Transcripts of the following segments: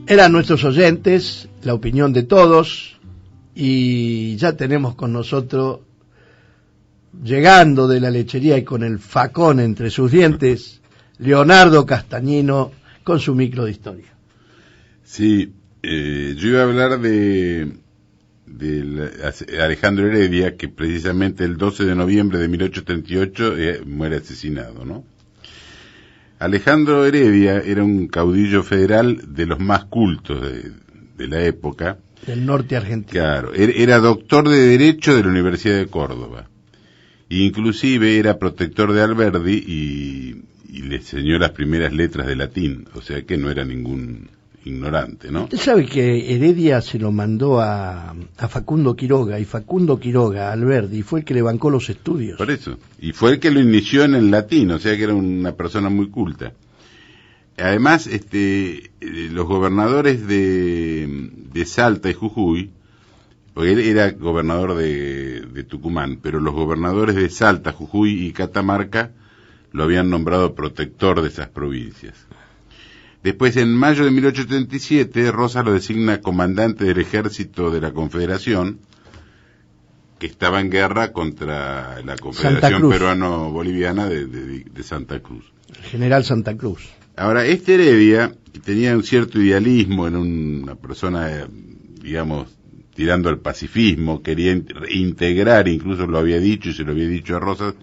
Eran nuestros oyentes, la opinión de todos, y ya tenemos con nosotros, llegando de la lechería y con el facón entre sus dientes, Leonardo Castañino con su micro de historia. Sí, yo iba a hablar de Alejandro Heredia, que precisamente el 12 de noviembre de 1838 muere asesinado, ¿no? Alejandro Heredia era un caudillo federal de los más cultos de la época. Del norte argentino. Claro, era doctor de Derecho de la Universidad de Córdoba. Inclusive era protector de Alberdi y le enseñó las primeras letras de latín, o sea que no era ningún ignorante, ¿no? Usted sabe que Heredia se lo mandó a Facundo Quiroga, y Facundo Quiroga, Alberdi, fue el que le bancó los estudios. Por eso, y fue el que lo inició en el latín, o sea que era una persona muy culta. Además, los gobernadores de Salta y Jujuy, porque él era gobernador de Tucumán, pero los gobernadores de Salta, Jujuy y Catamarca lo habían nombrado protector de esas provincias. Después, en mayo de 1837, Rosas lo designa comandante del ejército de la Confederación, que estaba en guerra contra la Confederación Peruano-Boliviana de Santa Cruz. El general Santa Cruz. Ahora, Heredia, que tenía un cierto idealismo, en una persona, digamos, tirando al pacifismo, quería integrar, incluso lo había dicho y se lo había dicho a Rosas,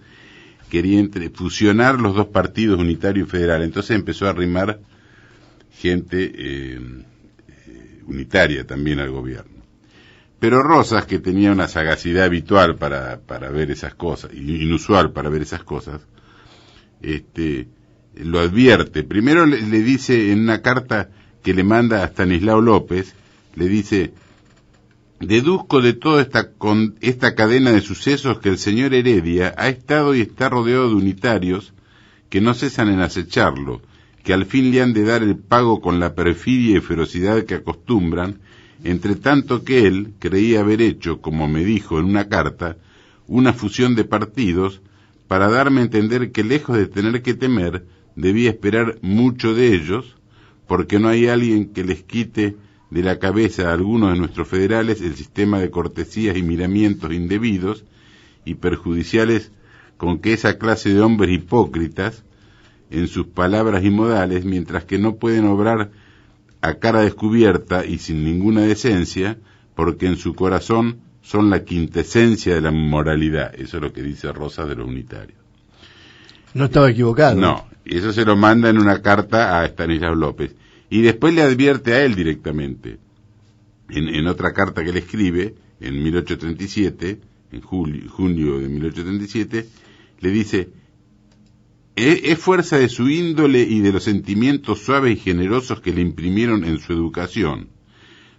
quería fusionar los dos partidos, unitario y federal. Entonces empezó a arrimar gente unitaria también al gobierno. Pero Rosas, que tenía una sagacidad habitual para ver esas cosas, inusual para ver esas cosas, lo advierte. Primero le dice en una carta que le manda a Stanislao López, le dice: deduzco de toda esta cadena de sucesos que el señor Heredia ha estado y está rodeado de unitarios que no cesan en acecharlo, que al fin le han de dar el pago con la perfidia y ferocidad que acostumbran, entre tanto que él creía haber hecho, como me dijo en una carta, una fusión de partidos para darme a entender que lejos de tener que temer, debía esperar mucho de ellos, porque no hay alguien que les quite de la cabeza a algunos de nuestros federales el sistema de cortesías y miramientos indebidos y perjudiciales con que esa clase de hombres hipócritas, en sus palabras y modales, mientras que no pueden obrar a cara descubierta y sin ninguna decencia, porque en su corazón son la quintesencia de la moralidad. Eso es lo que dice Rosas de los unitarios. No estaba equivocado. No, eso se lo manda en una carta a Stanislao López. Y después le advierte a él directamente, en otra carta que le escribe, en 1837, en junio de 1837, le dice: es fuerza de su índole y de los sentimientos suaves y generosos que le imprimieron en su educación.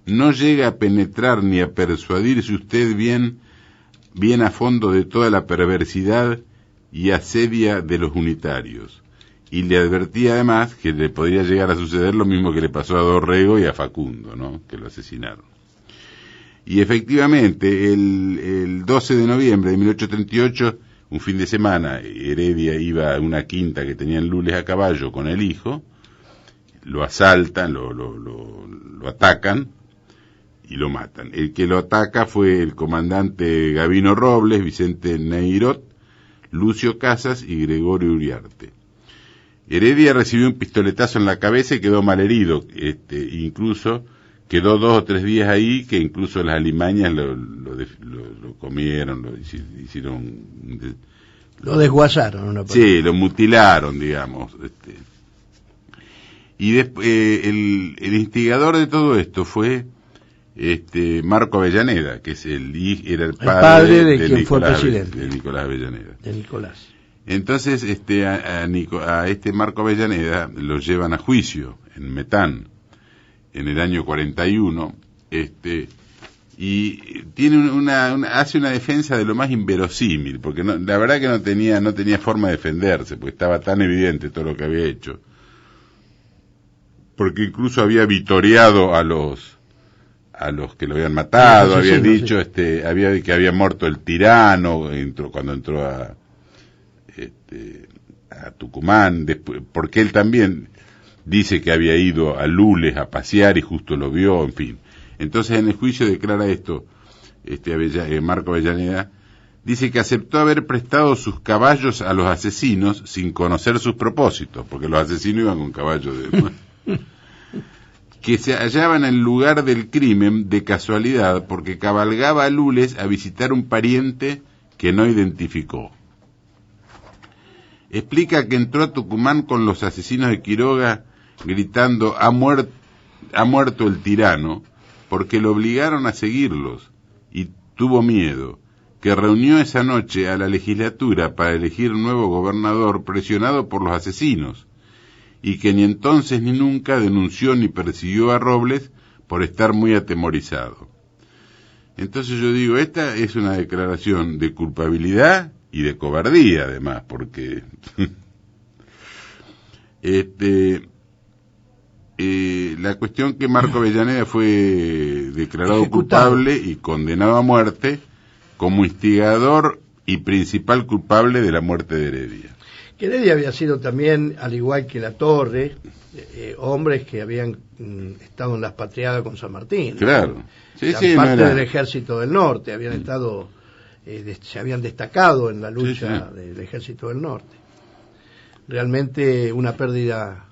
No llega a penetrar ni a persuadirse usted bien a fondo de toda la perversidad y asedia de los unitarios. Y le advertía además que le podría llegar a suceder lo mismo que le pasó a Dorrego y a Facundo, ¿no?, que lo asesinaron. Y efectivamente, el 12 de noviembre de 1838, un fin de semana, Heredia iba a una quinta que tenía en Lules a caballo con el hijo, lo asaltan, lo atacan y lo matan. El que lo ataca fue el comandante Gavino Robles, Vicente Neirot, Lucio Casas y Gregorio Uriarte. Heredia recibió un pistoletazo en la cabeza y quedó malherido, incluso quedó 2 o 3 días ahí, que incluso las alimañas lo comieron, lo hicieron... Lo desguazaron. Una parte. Sí, lo mutilaron, digamos. Y después, el instigador de todo esto fue Marco Avellaneda, que era el padre de quien Nicolás, fue presidente. de Nicolás Avellaneda. De Nicolás. Entonces, a este Marco Avellaneda lo llevan a juicio en Metán en el año 41, y tiene hace una defensa de lo más inverosímil, porque la verdad que no tenía forma de defenderse, porque estaba tan evidente todo lo que había hecho, porque incluso había vitoreado a los que lo habían matado, había dicho que había muerto el tirano cuando entró a Tucumán, después, porque él también dice que había ido a Lules a pasear y justo lo vio, en fin. Entonces en el juicio declara esto, Marco Avellaneda, dice que aceptó haber prestado sus caballos a los asesinos sin conocer sus propósitos, porque los asesinos iban con caballos que se hallaba en el lugar del crimen de casualidad porque cabalgaba a Lules a visitar un pariente que no identificó. Explica que entró a Tucumán con los asesinos de Quiroga gritando ha muerto el tirano, porque lo obligaron a seguirlos y tuvo miedo, que reunió esa noche a la legislatura para elegir nuevo gobernador presionado por los asesinos, y que ni entonces ni nunca denunció ni persiguió a Robles por estar muy atemorizado. Entonces yo digo, esta es una declaración de culpabilidad y de cobardía además, porque la cuestión que Marco Avellaneda fue declarado culpable y condenado a muerte como instigador y principal culpable de la muerte de Heredia. Que Heredia había sido también, al igual que La Torre, hombres que habían estado en las patriadas con San Martín. Claro. ¿no? Sí, sí, parte no era... del ejército del norte, habían estado, se habían destacado en la lucha del ejército del norte. Realmente una pérdida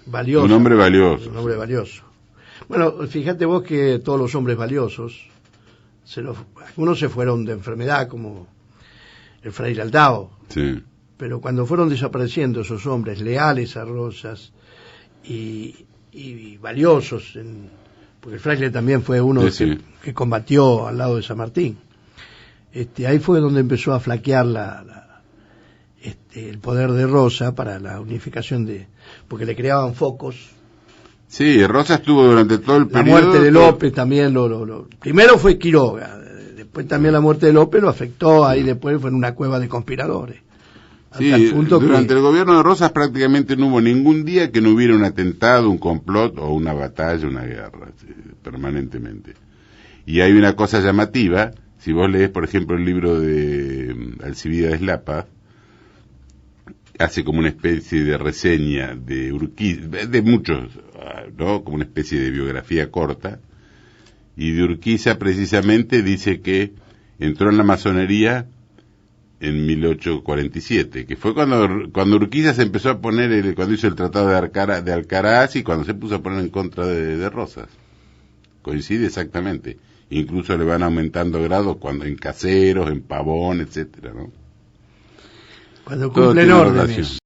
valiosa. Un hombre valioso. Un hombre valioso. Bueno, fíjate vos que todos los hombres valiosos, algunos se fueron de enfermedad, como el fraile Aldao. Sí. Pero cuando fueron desapareciendo esos hombres leales a Rosas y valiosos, porque el fraile también fue uno que combatió al lado de San Martín, ahí fue donde empezó a flaquear el poder de Rosa para la unificación porque le creaban focos. Sí, Rosa estuvo durante todo el periodo. La muerte de López también primero fue Quiroga, después también la muerte de López lo afectó, ahí después fue en una cueva de conspiradores. Sí, durante el gobierno de Rosas prácticamente no hubo ningún día que no hubiera un atentado, un complot o una batalla, una guerra, permanentemente. Y hay una cosa llamativa, si vos lees, por ejemplo, el libro de Alcibiades Lapa, hace como una especie de reseña de Urquiza, de muchos, ¿no? Como una especie de biografía corta, y de Urquiza precisamente dice que entró en la masonería en 1847, que fue cuando Urquiza se empezó a poner, cuando hizo el tratado de Alcaraz y cuando se puso a poner en contra de Rosas. Coincide exactamente. Incluso le van aumentando grados en Caseros, en Pavón, etcétera, ¿no? Cuando cumplen órdenes.